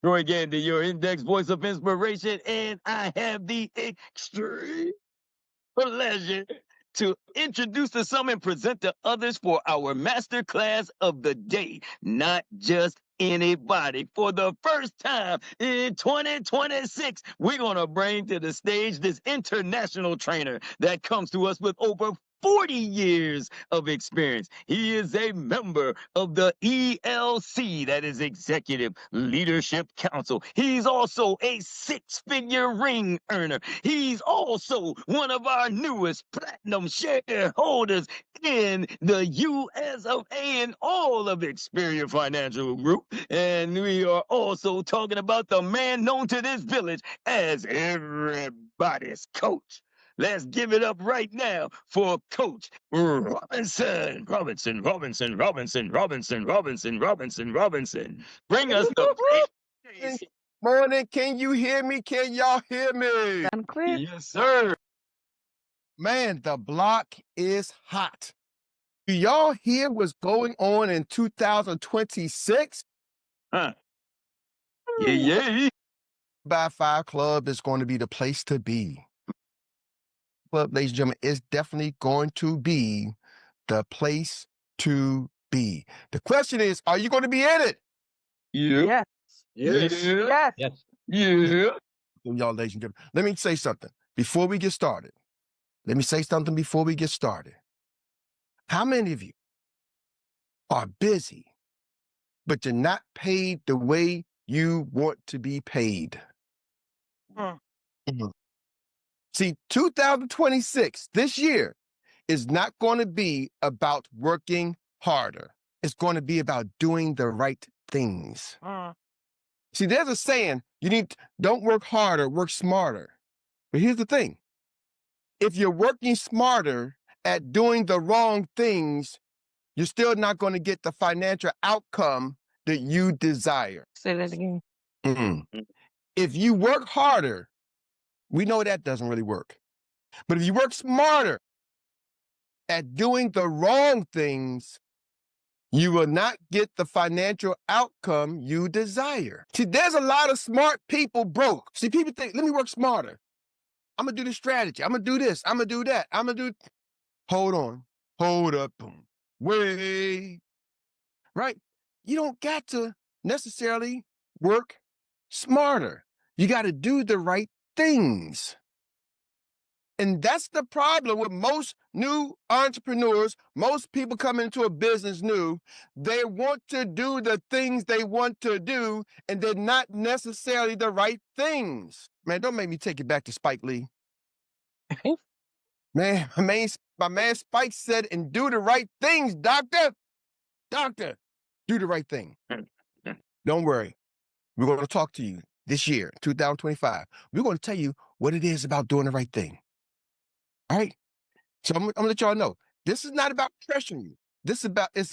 Troy Gandy, your index voice of inspiration, and I have the extreme pleasure to introduce to some and present to others for our master class of the day. Not just anybody. For the first time in 2026, we're going to bring to the stage this international trainer that comes to us with over 40 years of experience. He is a member of the ELC, that is Executive Leadership Council. He's also a six-figure ring earner. He's also one of our newest platinum shareholders in the US of A and all of Experian Financial Group. And we are also talking about the man known to this village as everybody's coach. Let's give it up right now for Coach Robinson. Robinson. Bring us the Good morning. Can you hear me? Can y'all hear me? I'm clear. Yes, sir. Man, the block is hot. Do y'all hear what's going on in 2026? Huh. Yeah. By 5 Club is going to be the place to be. Club, ladies and gentlemen, is definitely going to be the place to be. The question is, are you going to be in it? Yeah. Yes. Yeah. Yes. Yeah. Y'all, ladies and gentlemen, let me say something before we get started. How many of you are busy, but you're not paid the way you want to be paid? Mhm. See, 2026, this year, is not going to be about working harder. It's going to be about doing the right things. See, there's a saying, don't work harder, work smarter. But here's the thing. If you're working smarter at doing the wrong things, you're still not going to get the financial outcome that you desire. Say that again. If you work harder, we know that doesn't really work. But if you work smarter at doing the wrong things, you will not get the financial outcome you desire. See, there's a lot of smart people broke. See, people think, let me work smarter. I'm going to do this strategy. I'm going to do this. I'm going to do that. Hold on. Hold up. Wait. Right? You don't got to necessarily work smarter. You got to do the right things. And that's the problem with most new entrepreneurs. Most people come into a business new. They want to do the things they want to do, and they're not necessarily the right things. Man, don't make me take it back to Spike Lee. Man, my man Spike said, and do the right things, doctor. Doctor, do the right thing. Don't worry. We're going to talk to you this year, 2025. We're going to tell you what it is about doing the right thing. All right? So I'm going to let y'all know, this is not about pressuring you. It's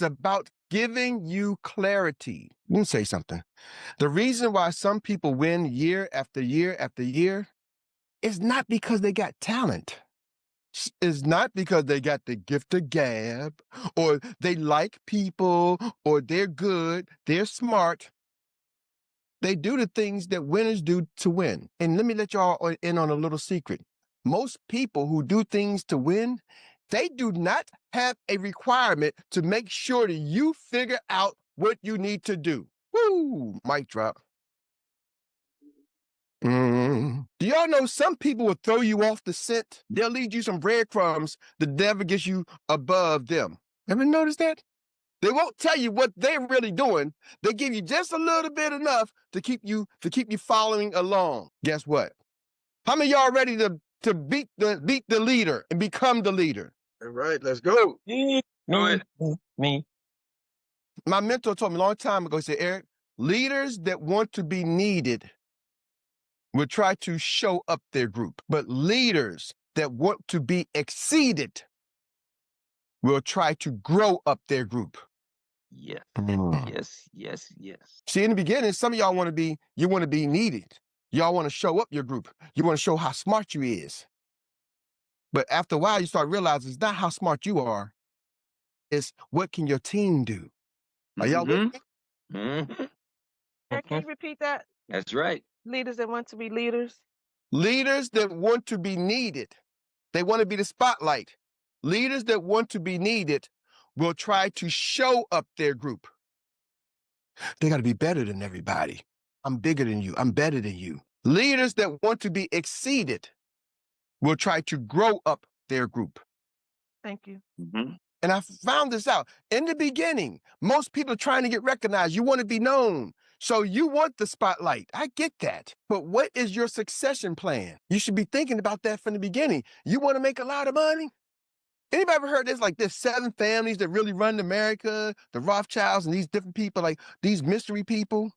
about giving you clarity. Let me say something. The reason why some people win year after year after year is not because they got talent. It's not because they got the gift of gab, or they like people, or they're good, they're smart. They do the things that winners do to win. And let me let y'all in on a little secret. Most people who do things to win, they do not have a requirement to make sure that you figure out what you need to do. Woo, mic drop. Do y'all know some people will throw you off the scent? They'll lead you some breadcrumbs that never gets you above them. Ever notice that? They won't tell you what they're really doing. They give you just a little bit enough to keep you following along. Guess what? How many of y'all ready to beat the leader and become the leader? All right, let's go. Me. My mentor told me a long time ago, he said, Eric, leaders that want to be needed will try to show up their group, but leaders that want to be exceeded will try to grow up their group. Yes. Yes. See, in the beginning, some of y'all want to be needed. Y'all want to show up your group. You want to show how smart you is. But after a while, you start realizing it's not how smart you are. It's what can your team do? Are y'all with me? Can you repeat that? That's right. Leaders that want to be leaders. Leaders that want to be needed. They want to be the spotlight. Leaders that want to be needed will try to show up their group. They got to be better than everybody. I'm bigger than you. I'm better than you. Leaders that want to be exceeded will try to grow up their group. Thank you. Mm-hmm. And I found this out. In the beginning, most people are trying to get recognized. You want to be known. So you want the spotlight. I get that. But what is your succession plan? You should be thinking about that from the beginning. You want to make a lot of money? Anybody ever heard this? Like there's 7 families that really run America, the Rothschilds and these different people, like these mystery people.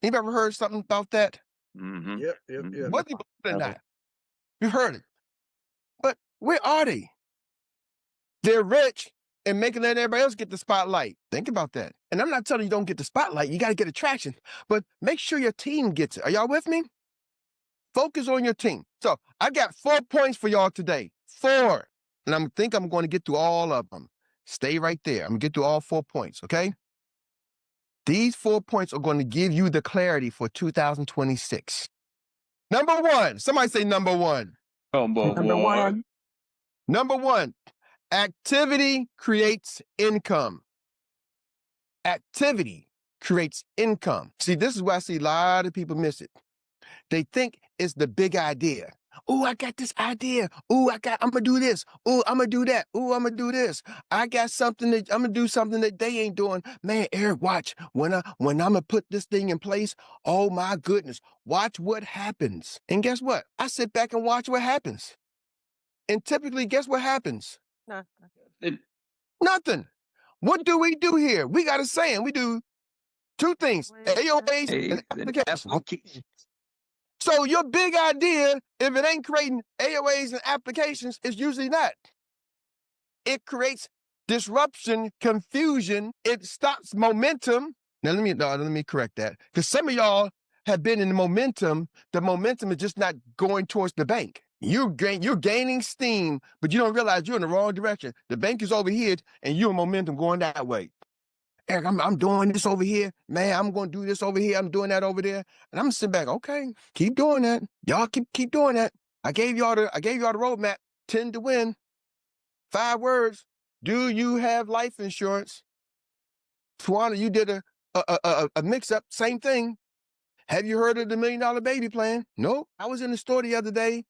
Anybody ever heard something about that? Mm-hmm. Yep. Mhm. What do you believe in that? You heard it. But where are they? They're rich and making let everybody else get the spotlight. Think about that. And I'm not telling you don't get the spotlight. You got to get attraction. But make sure your team gets it. Are y'all with me? Focus on your team. So I got 4 points for y'all today. 4. And I think I'm going to get through all of them. Stay right there. I'm going to get through all 4 points, okay? These 4 points are going to give you the clarity for 2026. Number 1. Somebody say number 1. Number one. Number 1. Activity creates income. Activity creates income. See, this is why I see a lot of people miss it. They think it's the big idea. Oh, I got this idea. Oh, I'm going to do this. Oh, I'm going to do that. Oh, I'm going to do this. I got something that I'm going to do something that they ain't doing. Man, Eric, watch. When I'm going to put this thing in place, oh my goodness, watch what happens. And guess what? I sit back and watch what happens. And typically, guess what happens? Nothing. What do we do here? We got a saying. We do 2 things, AOAs and applications. So your big idea, if it ain't creating AOAs and applications, is usually not. It creates disruption, confusion. It stops momentum. Now, let me correct that. Because some of y'all have been in the momentum. The momentum is just not going towards the bank. You're gaining steam, but you don't realize you're in the wrong direction. The bank is over here, and you're in momentum going that way. Eric, I'm doing this over here. Man, I'm going to do this over here. I'm doing that over there. And I'm sitting back, okay, keep doing that. Y'all keep doing that. I gave y'all the roadmap, 10 to win. 5 words. Do you have life insurance? Tawana, you did a mix-up, same thing. Have you heard of the $1 Million Baby Plan? No. I was in the store the other day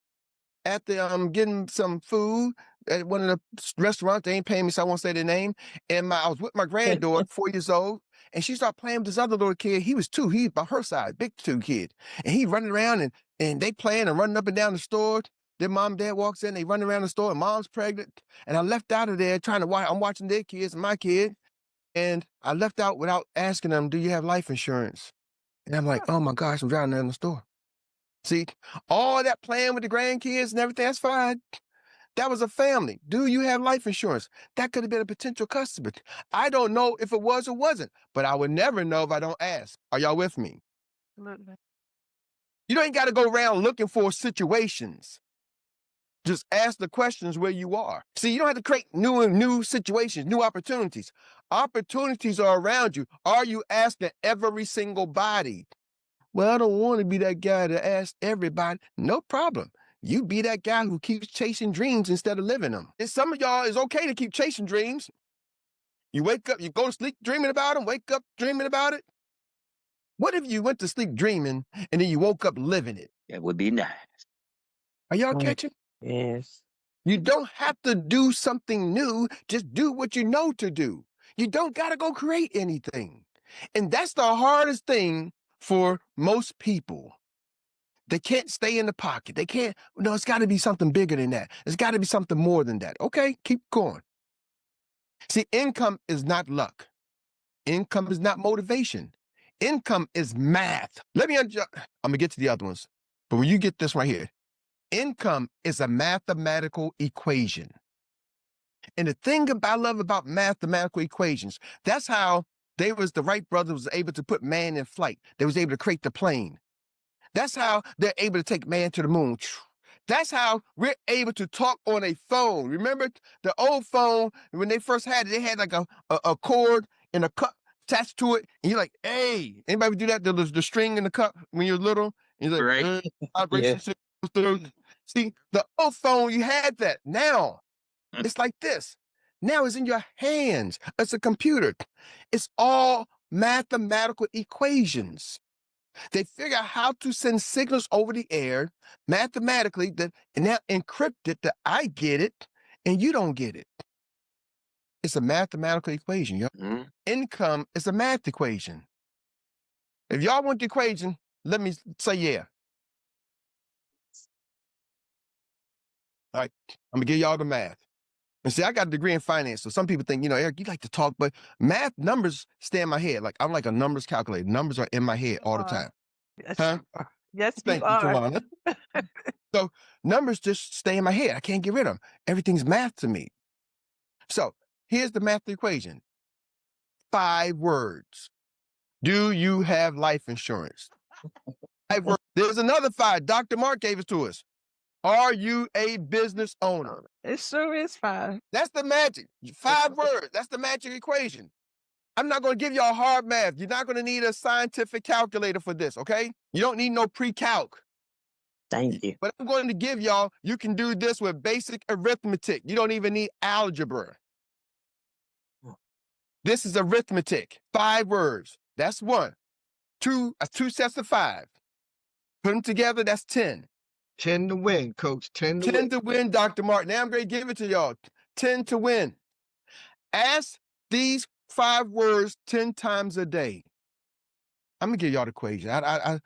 at the getting some food at one of the restaurants. They ain't paying me, so I won't say their name. And I was with my granddaughter, 4 years old, and she started playing with this other little kid. He was 2. He's about her size, big 2 kid. And he running around and they playing and running up and down the store. Then mom and dad walks in, they run around the store, and mom's pregnant. And I left out of there trying to watch. I'm watching their kids and my kid. And I left out without asking them, do you have life insurance? And I'm like, oh my gosh, I'm driving down the store. See, all that playing with the grandkids and everything, that's fine. That was a family. Do you have life insurance? That could have been a potential customer. I don't know if it was or wasn't, but I would never know if I don't ask. Are y'all with me? Absolutely. You ain't got to go around looking for situations. Just ask the questions where you are. See, you don't have to create new situations, new opportunities. Opportunities are around you. Are you asking every single body? Well, I don't want to be that guy to ask everybody. No problem. You be that guy who keeps chasing dreams instead of living them. And some of y'all, it's okay to keep chasing dreams. You wake up, you go to sleep dreaming about them, wake up dreaming about it. What if you went to sleep dreaming and then you woke up living it? That would be nice. Are y'all catching? Yes. You don't have to do something new. Just do what you know to do. You don't got to go create anything. And that's the hardest thing for most people. They can't stay in the pocket. They can't, no, it's got to be something bigger than that. It's got to be something more than that. Okay, keep going. See, income is not luck. Income is not motivation. Income is math. I'm going to get to the other ones. But when you get this right here, income is a mathematical equation. And the thing I love about mathematical equations, that's how the Wright brothers was able to put man in flight. They was able to create the plane. That's how they're able to take man to the moon. That's how we're able to talk on a phone. Remember the old phone, when they first had it, they had like a cord and a cup attached to it, and you're like, hey, anybody do that? The string in the cup when you're little, and you're like, Right. vibration signals through. See, the old phone, you had that. Now, it's like this. Now it's in your hands. It's a computer. It's all mathematical equations. They figure out how to send signals over the air mathematically and now encrypt it that I get it and you don't get it. It's a mathematical equation. Mm-hmm. Income is a math equation. If y'all want the equation, let me say yeah. All right, I'm gonna give y'all the math. And see, I got a degree in finance, so some people think, Erik, you like to talk, but math numbers stay in my head. Like I'm like a numbers calculator. Numbers are in my head all the time. Yes, Huh? you are. Yes, Thank you you, are. Talana. So numbers just stay in my head. I can't get rid of them. Everything's math to me. So here's the math equation. 5 words. Do you have life insurance? 5 words. There's another 5. Dr. Mark gave it to us. Are you a business owner? It sure is 5. That's the magic. 5 words. That's the magic equation. I'm not going to give y'all hard math. You're not going to need a scientific calculator for this, okay? You don't need no pre-calc. Thank you. But I'm going to give y'all, you can do this with basic arithmetic. You don't even need algebra. This is arithmetic. 5 words. That's 1. 2 sets of 5. Put them together, that's 10. 10 to win, coach. 10 to 10 win. to win, Dr. Mark. Now I'm going to give it to y'all. 10 to win. Ask these 5 words 10 times a day. I'm going to give y'all the equation. I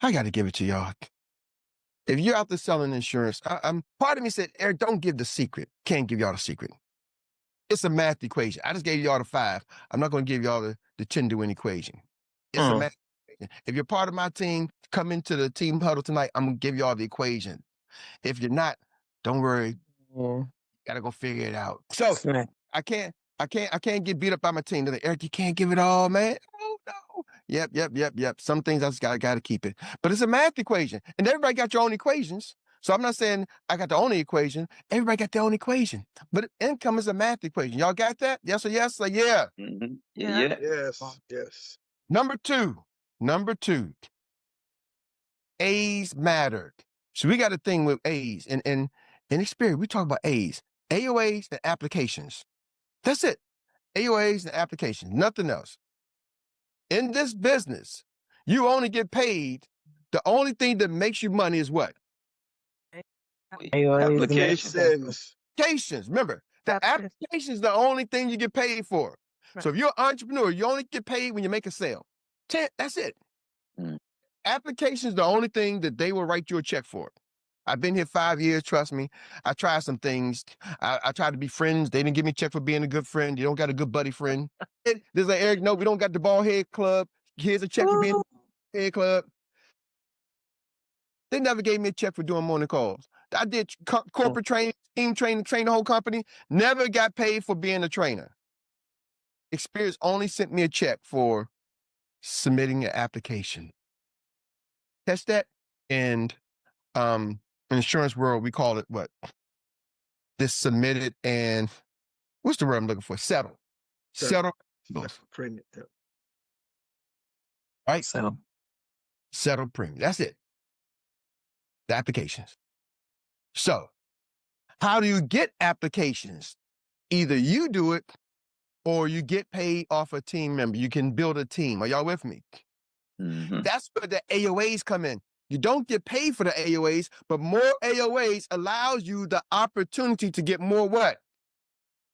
got to give it to y'all. If you're out there selling insurance, part of me said, Erik, don't give the secret. Can't give y'all the secret. It's a math equation. I just gave y'all the 5. I'm not going to give y'all the 10 to win equation. It's a math equation. If you're part of my team, come into the team huddle tonight. I'm going to give y'all the equation. If you're not, don't worry. You got to go figure it out. So I can't get beat up by my team. They're like, Erik, you can't give it all, man. Oh, no. Yep. Some things I just got to keep it. But it's a math equation. And everybody got your own equations. So I'm not saying I got the only equation. Everybody got their own equation. But income is a math equation. Y'all got that? Yes or yes? Say yeah. Mm-hmm. Yeah. Yes. Number two, A's mattered. So we got a thing with A's. And in experience, we talk about A's. AOAs and applications. That's it. AOAs and applications, nothing else. In this business, you only get paid. The only thing that makes you money is what? Applications. Applications. Remember, the Applications. application is the only thing you get paid for. Right. So if you're an entrepreneur, you only get paid when you make a sale. That's it. Application is the only thing that they will write you a check for. I've been here 5 years, trust me. I tried some things. I tried to be friends. They didn't give me a check for being a good friend. You don't got a good buddy friend. There's like, Erik, no, we don't got the ball head club. Here's a check for being a head club. They never gave me a check for doing morning calls. I did corporate training, team training, train the whole company. Never got paid for being a trainer. Experience only sent me a check for submitting an application. Catch that? And in the insurance world, we call it what? This submitted and what's the word I'm looking for? Settle. Settle. Premium. Right? Settle premium. That's it. The applications. So how do you get applications? Either you do it or you get paid off a team member. You can build a team. Are y'all with me? Mm-hmm. That's where the AOAs come in. You don't get paid for the AOAs, but more AOAs allows you the opportunity to get more what?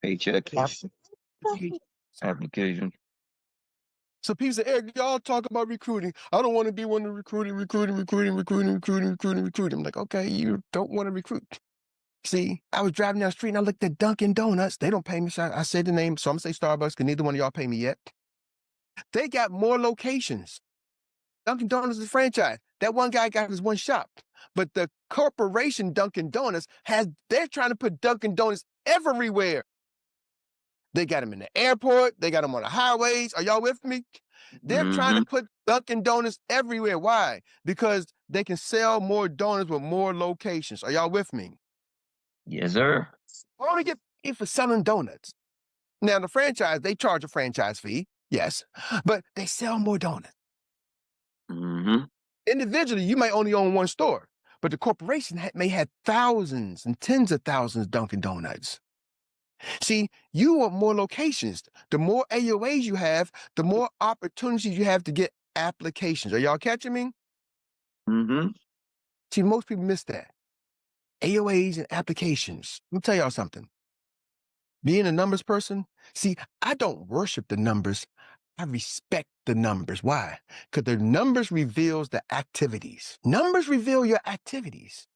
Paycheck. Application. So people say, Erik, y'all talk about recruiting. I don't want to be one of recruiting. I'm like, okay, you don't want to recruit. See, I was driving down the street and I looked at Dunkin' Donuts. They don't pay me. So I said the name. So I'm going to say Starbucks because neither one of y'all pay me yet. They got more locations. Dunkin' Donuts is a franchise. That one guy got his one shop. But the corporation Dunkin' Donuts they're trying to put Dunkin' Donuts everywhere. They got them in the airport. They got them on the highways. Are y'all with me? They're trying to put Dunkin' Donuts everywhere. Why? Because they can sell more donuts with more locations. Are y'all with me? Yes, sir. I only get paid for selling donuts. Now, the franchise, they charge a franchise fee. Yes, but they sell more donuts. Mm-hmm. Individually, you might only own one store, but the corporation may have thousands and tens of thousands of Dunkin' Donuts. See, you want more locations. The more AOAs you have, the more opportunities you have to get applications. Are y'all catching me? Mm-hmm. See, most people miss that. AOAs and applications. Let me tell y'all something. Being a numbers person, see, I don't worship the numbers. I respect the numbers. Why? Because the numbers reveals the activities. Numbers reveal your activities,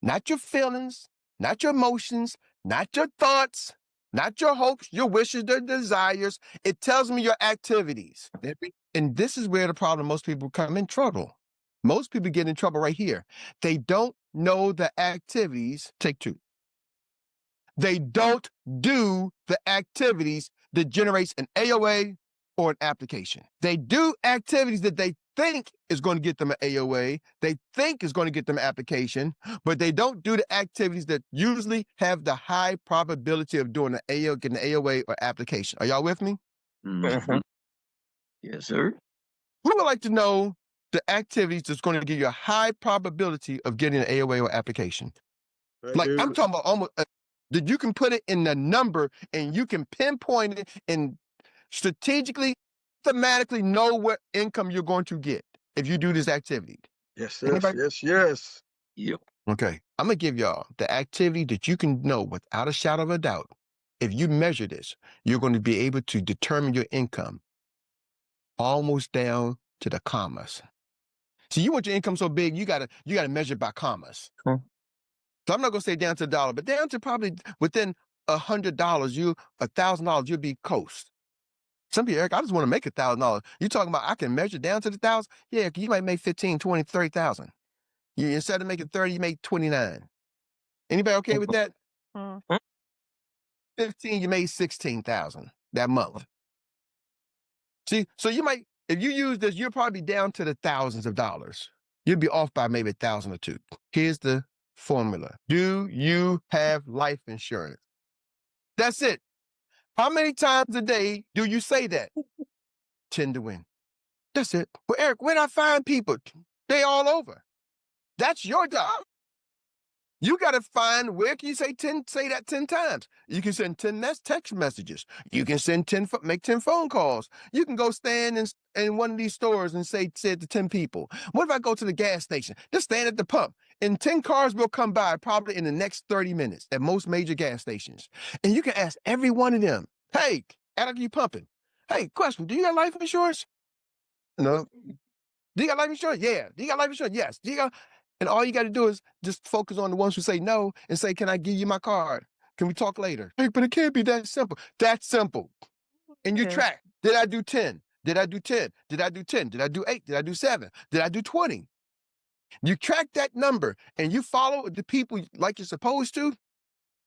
not your feelings, not your emotions, not your thoughts, not your hopes, your wishes, your desires. It tells me your activities. And this is where the problem, most people come in trouble. Most people get in trouble right here. They don't know the activities. Take two. They don't do the activities that generates an AOA or an application. They do activities that they think is going to get them an AOA, they think is going to get them an application, but they don't do the activities that usually have the high probability of doing getting an AOA or application. Are y'all with me? Mm-hmm. Yes, sir. Who would like to know the activities that's going to give you a high probability of getting an AOA or application? Like I'm talking about almost that you can put it in the number and you can pinpoint it and strategically, thematically know what income you're going to get if you do this activity. Yes, Anybody? yes. Yep. Okay, I'm gonna give y'all the activity that you can know without a shadow of a doubt. If you measure this, you're going to be able to determine your income almost down to the commas. So you want your income so big, you gotta measure it by commas. So I'm not gonna say down to the dollar, but down to probably within $100, $1,000, you'll be coast. Some people, Eric, I just want to make $1,000. You talking about I can measure down to the 1,000? Yeah, you might make 15, 20, 30,000. You instead of making 30, you make 29. Anybody okay with that? Mm. 15, you made 16,000 that month. See, so you might, if you use this, you'll probably be down to the thousands of dollars. You'll be off by maybe 1,000 or two. Here's the formula. Do you have life insurance? That's it. How many times a day do you say that? 10 to win. That's it. Well, Eric, where do I find people? They all over. That's your job. You got to find where can you say that 10 times. You can send 10 text messages. You can make 10 phone calls. You can go stand in one of these stores and say to 10 people. What if I go to the gas station? Just stand at the pump and 10 cars will come by probably in the next 30 minutes at most major gas stations. And you can ask every one of them, hey, after you pumping, hey, question, do you got life insurance? No. Do you got life insurance? Yeah. Do you got life insurance? Yes. Do you got? And all you got to do is just focus on the ones who say no and say, can I give you my card? Can we talk later? Hey, but it can't be that simple. That's simple. And you Yes. track. Did I do 10? Did I do 10? Did I do 10? Did I do 8? Did I do 7? Did I do 20? You track that number and you follow the people like you're supposed to.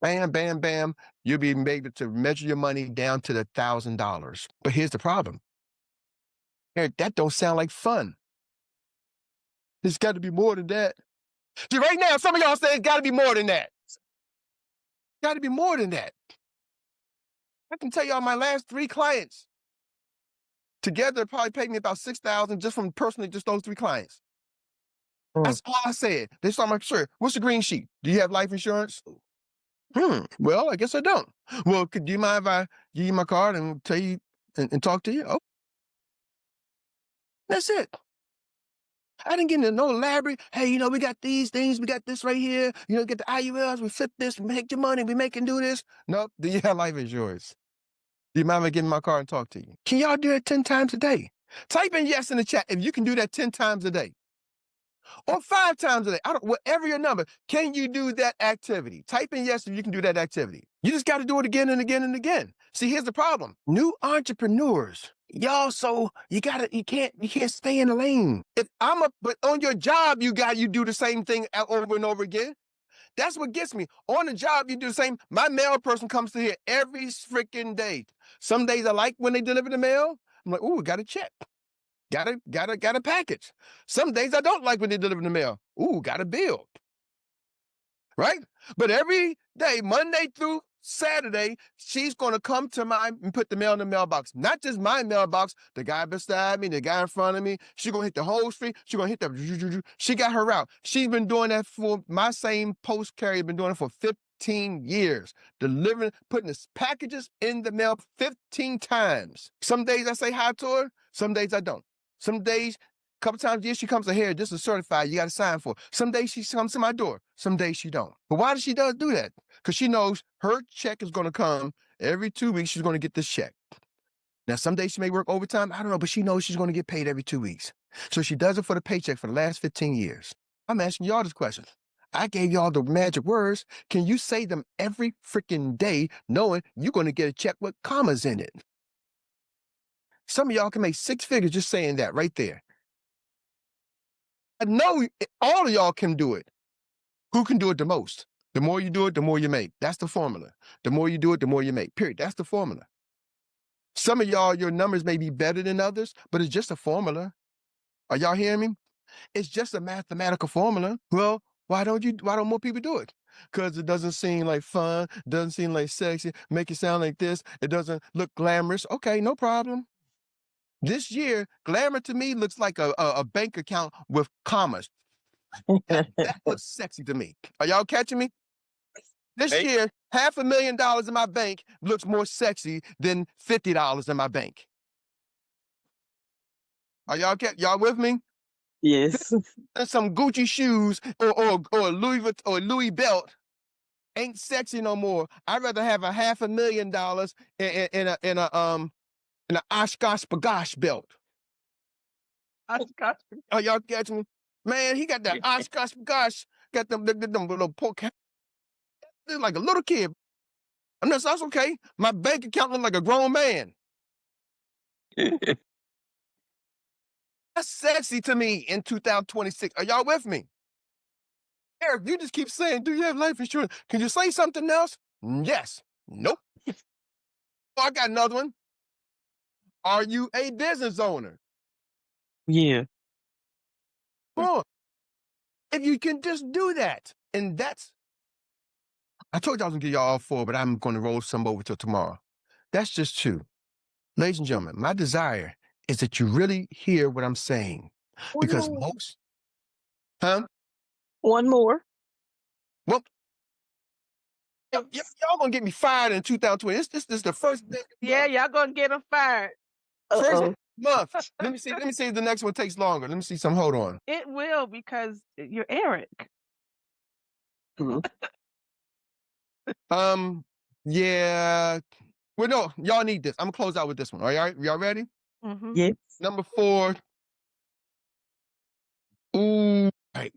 Bam, bam, bam. You'll be able to measure your money down to the $1,000. But here's the problem. Eric, that don't sound like fun. There's got to be more than that. See, right now, some of y'all say it's got to be more than that. Got to be more than that. I can tell y'all my last 3 clients together probably paid me about $6,000 just from personally just those 3 clients. That's all I said. They saw my shirt. What's the green sheet? Do you have life insurance? Well, I guess I don't. Well, do you mind if I give you my card and tell you and talk to you? Oh, that's it. I didn't get into no elaborate, hey, we got these things, we got this right here, get the IULs, we flip this, we make your money, we make and do this. Nope. Do you have life insurance? Do you mind if I get in my car and talk to you? Can y'all do that 10 times a day? Type in yes in the chat if you can do that 10 times a day. Or 5 times a day. Whatever your number, can you do that activity? Type in yes if you can do that activity. You just got to do it again and again and again. See, here's the problem. New entrepreneurs, y'all, so you can't stay in the lane. But on your job, you do the same thing over and over again. That's what gets me. On the job, you do the same. My mail person comes to here every freaking day. Some days I like when they deliver the mail. I'm like, ooh, got a check. Got a package. Some days I don't like when they deliver the mail. Ooh, got a bill. Right? But every day, Monday through Saturday, she's going to come to and put the mail in the mailbox. Not just my mailbox, the guy beside me, the guy in front of me. She's going to hit the whole street. She's going to hit the, she got her route. She's been doing that for, my same post carrier, been doing it for 15 years. Delivering, putting the packages in the mail 15 times. Some days I say hi to her. Some days I don't. Some days, a couple times a year, she comes to here, this is certified, you got to sign for it. Some days she comes to my door. Some days she don't. But why does she do that? Because she knows her check is going to come every 2 weeks. She's going to get this check. Now, some days she may work overtime. I don't know, but she knows she's going to get paid every 2 weeks. So she does it for the paycheck for the last 15 years. I'm asking y'all this question. I gave y'all the magic words. Can you say them every freaking day knowing you're going to get a check with commas in it? Some of y'all can make 6 figures just saying that right there. I know all of y'all can do it. Who can do it the most? The more you do it, the more you make. That's the formula. The more you do it, the more you make. Period. That's the formula. Some of y'all, your numbers may be better than others, but it's just a formula. Are y'all hearing me? It's just a mathematical formula. Well, why don't more people do it? Because it doesn't seem like fun, doesn't seem like sexy, make it sound like this, it doesn't look glamorous. Okay, no problem. This year, glamour to me looks like a bank account with commas. That looks sexy to me. Are y'all catching me? This year, $500,000 in my bank looks more sexy than $50 in my bank. Are y'all with me? Yes. And some Gucci shoes or Louis Vuitton or Louis belt ain't sexy no more. I'd rather have a $500,000 in a Oshkosh Bagosh belt. Oshkosh. Oh, y'all catch me? Man, he got that Oshkosh Bagosh, got them little pork. Like a little kid. I'm not, that's okay. My bank account look like a grown man. That's sexy to me in 2026. Are y'all with me? Eric, you just keep saying, do you have life insurance? Can you say something else? Yes. Nope. Oh, I got another one. Are you a business owner? Yeah. Come on. If you can just do that. And I told you I was going to give y'all all 4, but I'm going to roll some over till tomorrow. That's just 2. Ladies and gentlemen, my desire is that you really hear what I'm saying. Because most, One more. well, y'all going to get me fired in 2020. This is the first day. Yeah, y'all gonna get them fired. First month. Let me see if the next one takes longer. Let me see some. Hold on. It will because you're Eric. Yeah. Well, no, y'all need this. I'm gonna close out with this one. All right, y'all ready? Mm-hmm. Yes. Number 4. Ooh, right.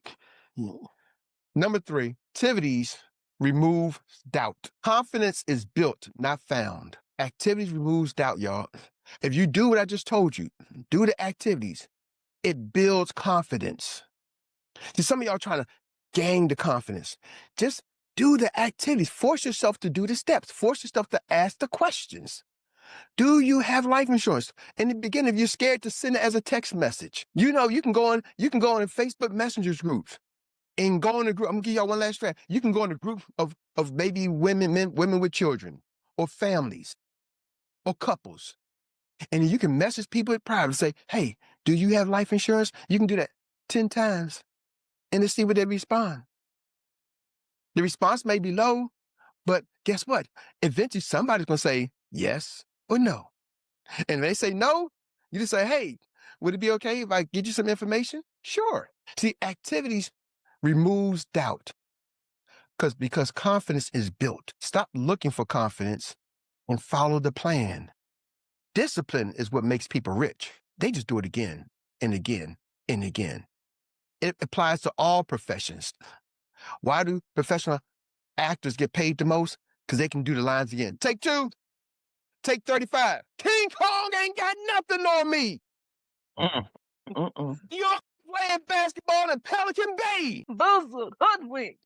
Number 3. Activities remove doubt. Confidence is built, not found. Activities removes doubt, y'all. If you do what I just told you, do the activities, it builds confidence. See, some of y'all trying to gain the confidence. Just do the activities. Force yourself to do the steps. Force yourself to ask the questions. Do you have life insurance? In the beginning, if you're scared to send it as a text message, you can go on Facebook Messengers groups and go in a group. I'm gonna give y'all one last strat. You can go in a group of maybe women with children or families or couples. And you can message people in private and say, hey, do you have life insurance? You can do that 10 times and to see what they respond. The response may be low, but guess what? Eventually somebody's going to say yes or no. And if they say no, you just say, hey, would it be okay if I get you some information? Sure. See, activities removes doubt because confidence is built. Stop looking for confidence and follow the plan. Discipline is what makes people rich. They just do it again and again and again. It applies to all professions. Why do professional actors get paid the most? Because they can do the lines again. Take 2, take 35. King Kong ain't got nothing on me. You're playing basketball in Pelican Bay. Boozled, hoodwinked.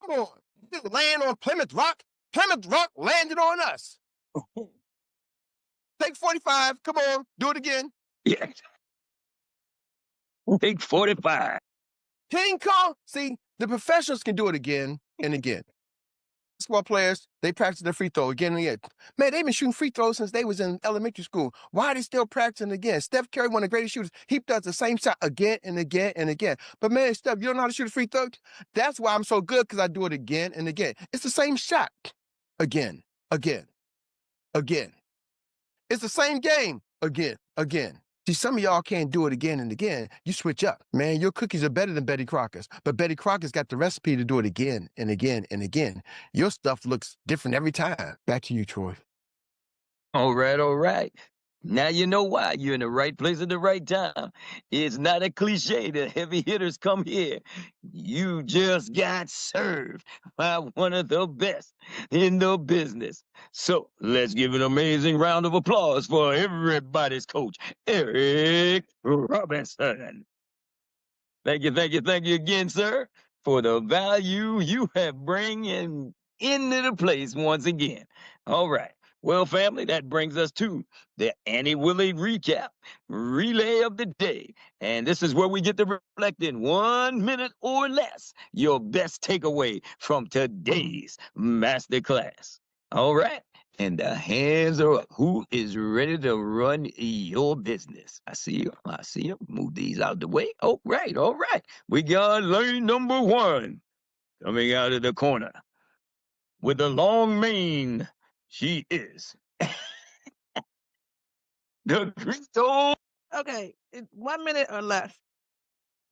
Come on. You land on Plymouth Rock. Plymouth Rock landed on us. Take 45. Come on. Do it again. Yeah. Take 45. King Kong. See, the professionals can do it again and again. Basketball players, they practice their free throw again and again. Man, they've been shooting free throws since they was in elementary school. Why are they still practicing again? Steph Curry, one of the greatest shooters, he does the same shot again and again and again. But man, Steph, you don't know how to shoot a free throw? That's why I'm so good, because I do it again and again. It's the same shot. Again, again, again. It's the same game again, again. See, some of y'all can't do it again and again. You switch up. Man, your cookies are better than Betty Crocker's. But Betty Crocker's got the recipe to do it again and again and again. Your stuff looks different every time. Back to you, Troy. All right, all right. Now you know why you're in the right place at the right time. It's not a cliche that heavy hitters come here. You just got served by one of the best in the business. So let's give an amazing round of applause for everybody's coach, Erik Robinson. Thank you again, sir, for the value you have bringing into the place once again. All right. Well, family, that brings us to the Annie Willie recap, relay of the day. And this is where we get to reflect in 1 minute or less your best takeaway from today's masterclass. All right. And the hands are up. Who is ready to run your business? I see you. I see you. Move these out the way. All right. All right. We got lane number 1 coming out of the corner with a long mane. She is the Crystal. Okay, 1 minute or less.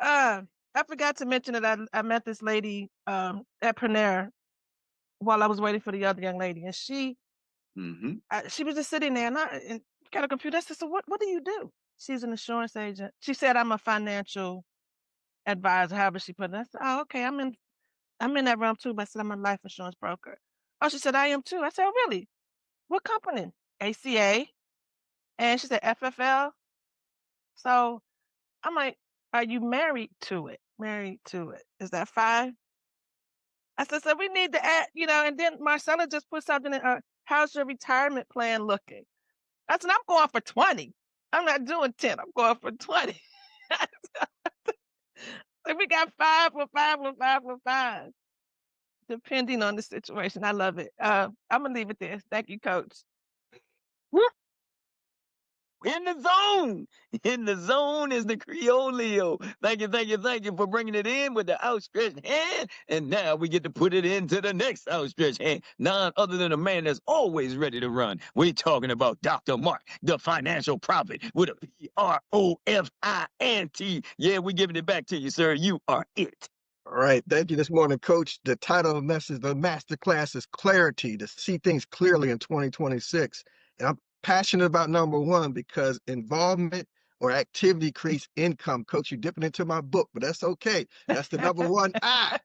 I forgot to mention that I met this lady at Panera while I was waiting for the other young lady, and she was just sitting there, and got a computer. I said, "So what do you do?" She's an insurance agent. She said, "I'm a financial advisor." However she put it. I said, "Oh, okay. I'm in that realm too." But I said, "I'm a life insurance broker." Oh, she said, "I am too." I said, "Oh, really? What company?" ACA. And she said, FFL. So I'm like, "Are you married to it? Married to it? Is that 5?" I said, "So we need to add, and then Marcella just put something in, how's your retirement plan looking?" I said, "I'm going for 20. I'm not doing 10. I'm going for 20." So we got 5 for 5 for 5 for 5, depending on the situation. I love it. I'm going to leave it there. Thank you, Coach. Woo! In the zone. In the zone is the Creolio. Thank you for bringing it in with the outstretched hand. And now we get to put it into the next outstretched hand. None other than a man that's always ready to run. We're talking about Dr. Mark, the financial prophet, with a PROFINT. Yeah, we're giving it back to you, sir. You are it. All right. Thank you this morning, Coach. The title of the message, the masterclass, is clarity, to see things clearly in 2026. And I'm passionate about number 1 because involvement or activity creates income. Coach, you're dipping into my book, but that's okay. That's the number 1. I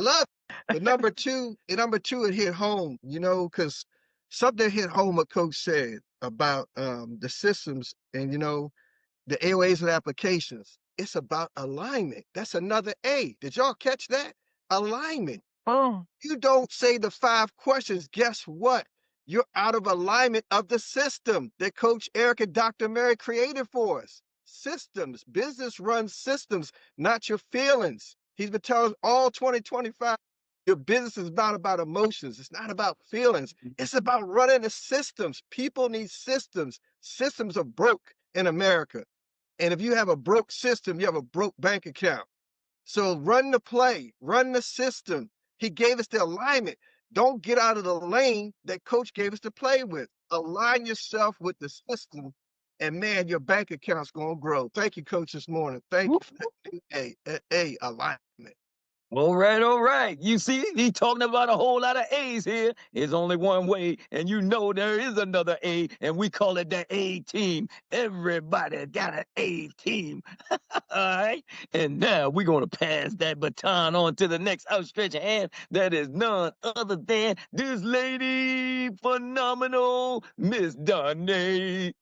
love it. But number two, it hit home, because something hit home what Coach said about the systems and, the AOAs and applications. It's about alignment. That's another A. Did y'all catch that? Alignment. Oh, You don't say the 5 questions. Guess what? You're out of alignment of the system that Coach Erik and Dr. Mary created for us. Systems. Business runs systems, not your feelings. He's been telling us all 2025, your business is not about emotions. It's not about feelings. It's about running the systems. People need systems. Systems are broke in America. And if you have a broke system, you have a broke bank account. So run the play, run the system. He gave us the alignment. Don't get out of the lane that Coach gave us to play with. Align yourself with the system, and man, your bank account's going to grow. Thank you, Coach, this morning. Thank you for that alignment. All right, all right. You see, he's talking about a whole lot of A's here. There's only one way, and you know there is another A, and we call it the A team. Everybody got an A team. All right. And now we're going to pass that baton on to the next outstretched hand. That is none other than this lady, phenomenal Miss Darnay.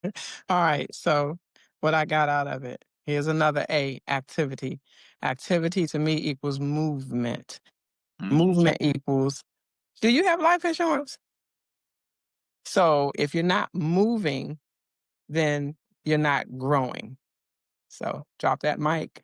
All right. So what I got out of it, here's another A, activity. Activity to me equals movement. Movement equals, do you have life insurance? So if you're not moving, then you're not growing. So drop that mic.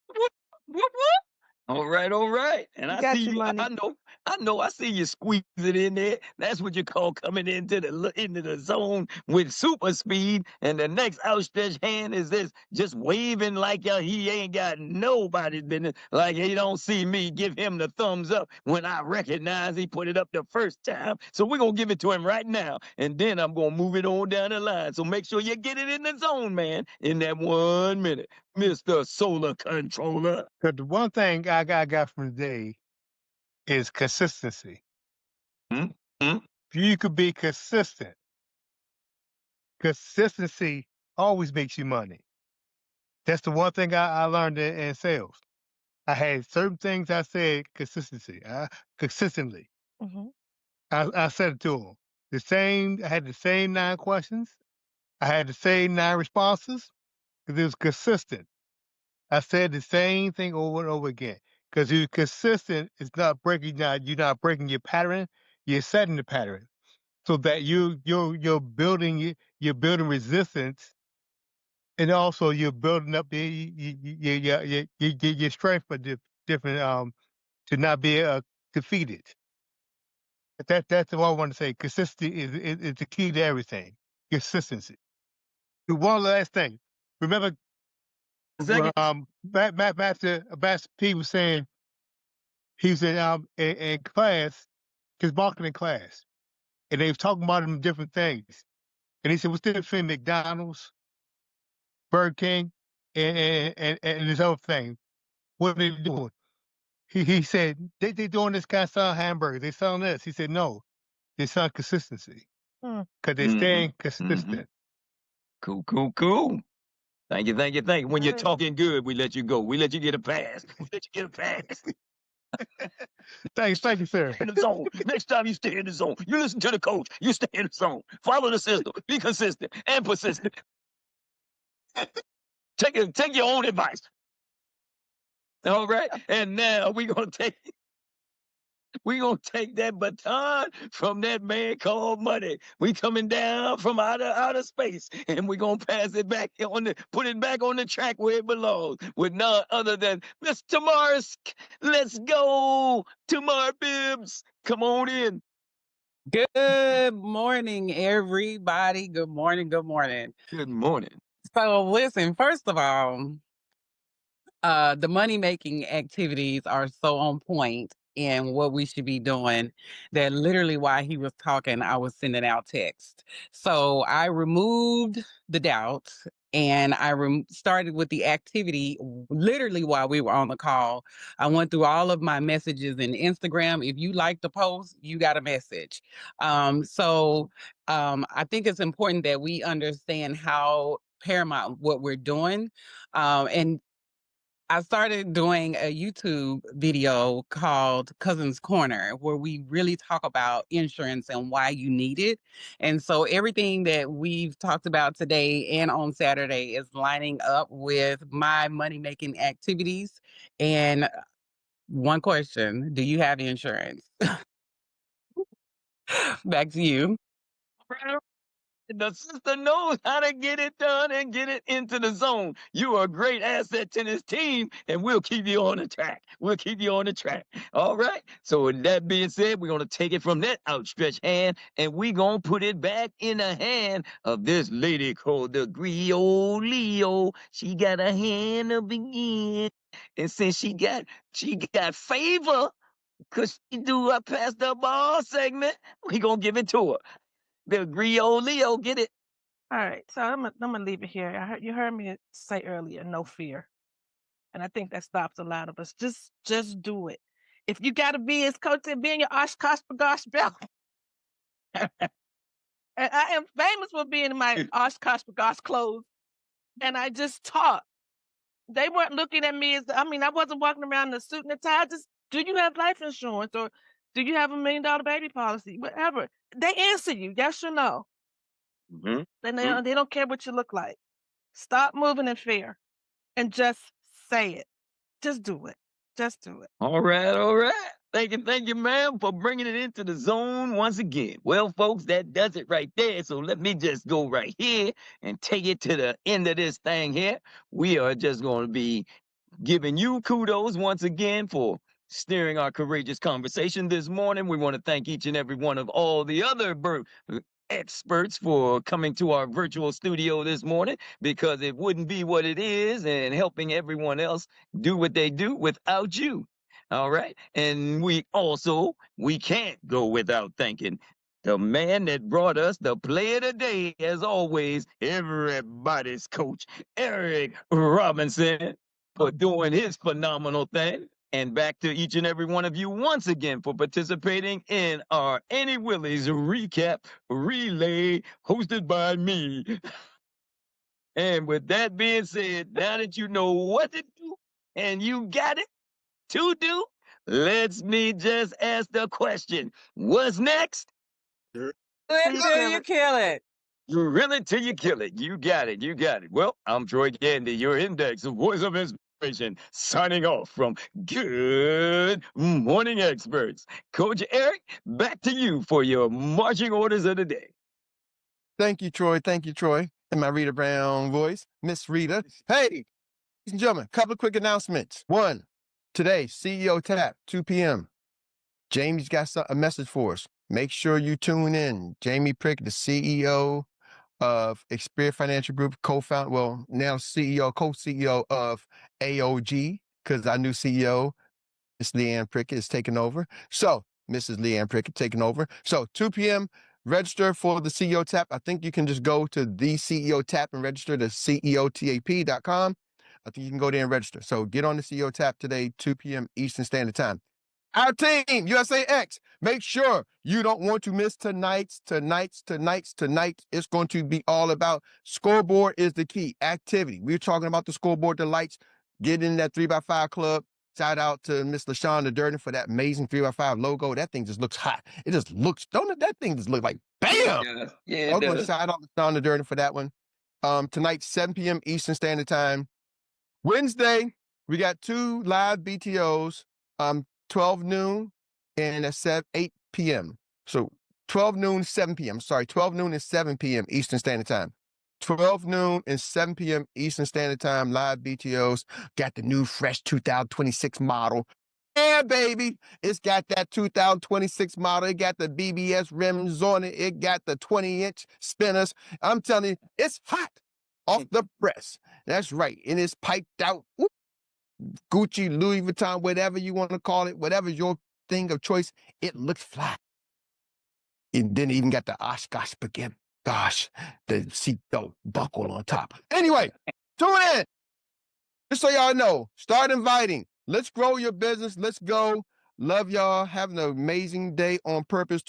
Whoop, whoop, whoop. All right, all right. And You I got see your you. money. I see you squeeze it in there. That's what you call coming into the zone with super speed. And the next outstretched hand is this, just waving like he ain't got nobody's business. Like he don't see me. Give him the thumbs up when I recognize he put it up the first time. So we're gonna give it to him right now, and then I'm gonna move it on down the line. So make sure you get it in the zone, man, in that 1 minute, Mr. Solar Controller. Because the one thing I got from today is consistency. Hmm? Hmm? If you could be consistent, consistency always makes you money. That's the one thing I learned in sales. I had certain things I said consistently. Mm-hmm. I said it to them. I had the same 9 questions. I had the same 9 responses because it was consistent. I said the same thing over and over again because you're consistent. It's not breaking. You're not breaking your pattern. You're setting the pattern so that you're building resistance, and also you're building up your strength for different to not be defeated. That's what I want to say. Consistency is the key to everything. Consistency. The one last thing. Remember, Master P was saying he was in class, his marketing class, and they was talking about them different things. And he said, "What's the difference between McDonald's, Burger King, and this other thing? What are they doing?" He said, they doing this kind of selling hamburgers. They selling this. He said, "No, they selling consistency because they're staying consistent." Cool, cool, cool. Thank you, thank you, thank you. When you're Good. talking good, we let you go. We let you get a pass. We let you get a pass. Thank you, sir. In the zone. Next time you stay in the zone. You listen to the coach. You stay in the zone. Follow the system. Be consistent and persistent. Take your own advice. All right. And now we're gonna take that baton from that man called money. We coming down from outer space, and we're gonna pass it back put it back on the track where it belongs, with none other than Mr. Morris. Let's go, Tamar Bibbs. Come on in. Good morning, everybody. Good morning. Good morning. Good morning. So, listen, first of all, the money making activities are so on point in what we should be doing that literally while he was talking, I was sending out text. So I removed the doubt and I started with the activity literally while we were on the call. I went through all of my messages in Instagram. If you like the post, you got a message. I think it's important that we understand how paramount what we're doing. And I started doing a YouTube video called Cousin's Corner, where we really talk about insurance and why you need it. And so everything that we've talked about today and on Saturday is lining up with my money-making activities. And one question, do you have insurance? Back to you. The sister knows how to get it done and get it into the zone. You are a great asset to this team, and we'll keep you on the track. We'll keep you on the track. All right. So with that being said, we're going to take it from that outstretched hand, and we're going to put it back in the hand of this lady called the Leo. She got a hand up again. And since she got favor, because she do a pass the ball segment, we going to give it to her. The Leo, get it? All right. So I'm gonna leave it here. You heard me say earlier, no fear, and I think that stops a lot of us. Just do it. If you gotta be, as Coach said, be in your Oshkosh Bagosh belt. And I am famous for being in my Oshkosh Bagosh clothes, and I just taught. They weren't looking at me I wasn't walking around in a suit and a tie. Just, do you have life insurance, or do you have $1 million baby policy? Whatever. They answer you, yes or no. Mm-hmm. And they don't care what you look like. Stop moving in fear and just say it. Just do it. Just do it. All right, all right. Thank you, ma'am, for bringing it into the zone once again. Well, folks, that does it right there. So let me just go right here and take it to the end of this thing here. We are just going to be giving you kudos once again for steering our courageous conversation this morning. We want to thank each and every one of all the other experts for coming to our virtual studio this morning, because it wouldn't be what it is and helping everyone else do what they do without you. All right. And we can't go without thanking the man that brought us the play of the day, as always, everybody's coach, Erik Robinson, for doing his phenomenal thing. And back to each and every one of you once again for participating in our Annie Willie's Recap Relay, hosted by me. And with that being said, now that you know what to do and you got it to do, let's me just ask the question. What's next? Until you kill it. You really till you kill it. You got it. You got it. Well, I'm Troy Candy, your index, the voice of inspiration, signing off from Good Morning Experts. Coach Erik, back to you for your marching orders of the day. Thank you, Troy. Thank you, Troy. In my Rita Brown voice, Miss Rita. Hey, ladies and gentlemen, a couple of quick announcements. One, today, CEO Tap, 2 p.m. Jamie's got a message for us. Make sure you tune in. Jamie Prick, the CEO of Experience Financial Group, co-founder, well, now CEO, co-CEO of AOG, because our new CEO, Miss Leanne Prickett, is taking over. So, Mrs. Leanne Prickett taking over. So, 2 p.m., register for the CEO Tap. I think you can just go to the CEO Tap and register to ceotap.com. I think you can go there and register. So, get on the CEO Tap today, 2 p.m. Eastern Standard Time. Our team, USAX, make sure you don't want to miss tonight's. It's going to be all about scoreboard is the key. Activity. We're talking about the scoreboard, the lights, get in that 3x5 club. Shout out to Miss LaShonda Durden for that amazing 3x5 logo. That thing just looks hot. It just looks, that thing just look like, bam! Yeah, I'm going to shout out to LaShonda Durden for that one. Tonight, 7 p.m. Eastern Standard Time. Wednesday, we got 2 live BTOs. 12 noon and at 8 p.m. So 12 noon, 7 p.m. Sorry, 12 noon and 7 p.m. Eastern Standard Time. 12 noon and 7 p.m. Eastern Standard Time, live BTOs. Got the new fresh 2026 model. Yeah, baby. It's got that 2026 model. It got the BBS rims on it. It got the 20-inch spinners. I'm telling you, it's hot off the press. That's right. And it's piped out. Whoop. Gucci, Louis Vuitton, whatever you want to call it, whatever's your thing of choice, it looks flat. And then even got the Oshkosh spaghetti. Gosh, the seatbelt buckle on top. Anyway, tune in. Just so y'all know, start inviting. Let's grow your business. Let's go. Love y'all. Have an amazing day on purpose.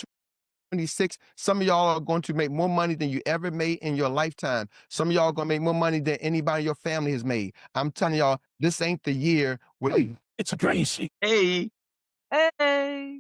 26. Some of y'all are going to make more money than you ever made in your lifetime. Some of y'all are going to make more money than anybody in your family has made. I'm telling y'all, this ain't the year where it's a crazy. Hey. Hey.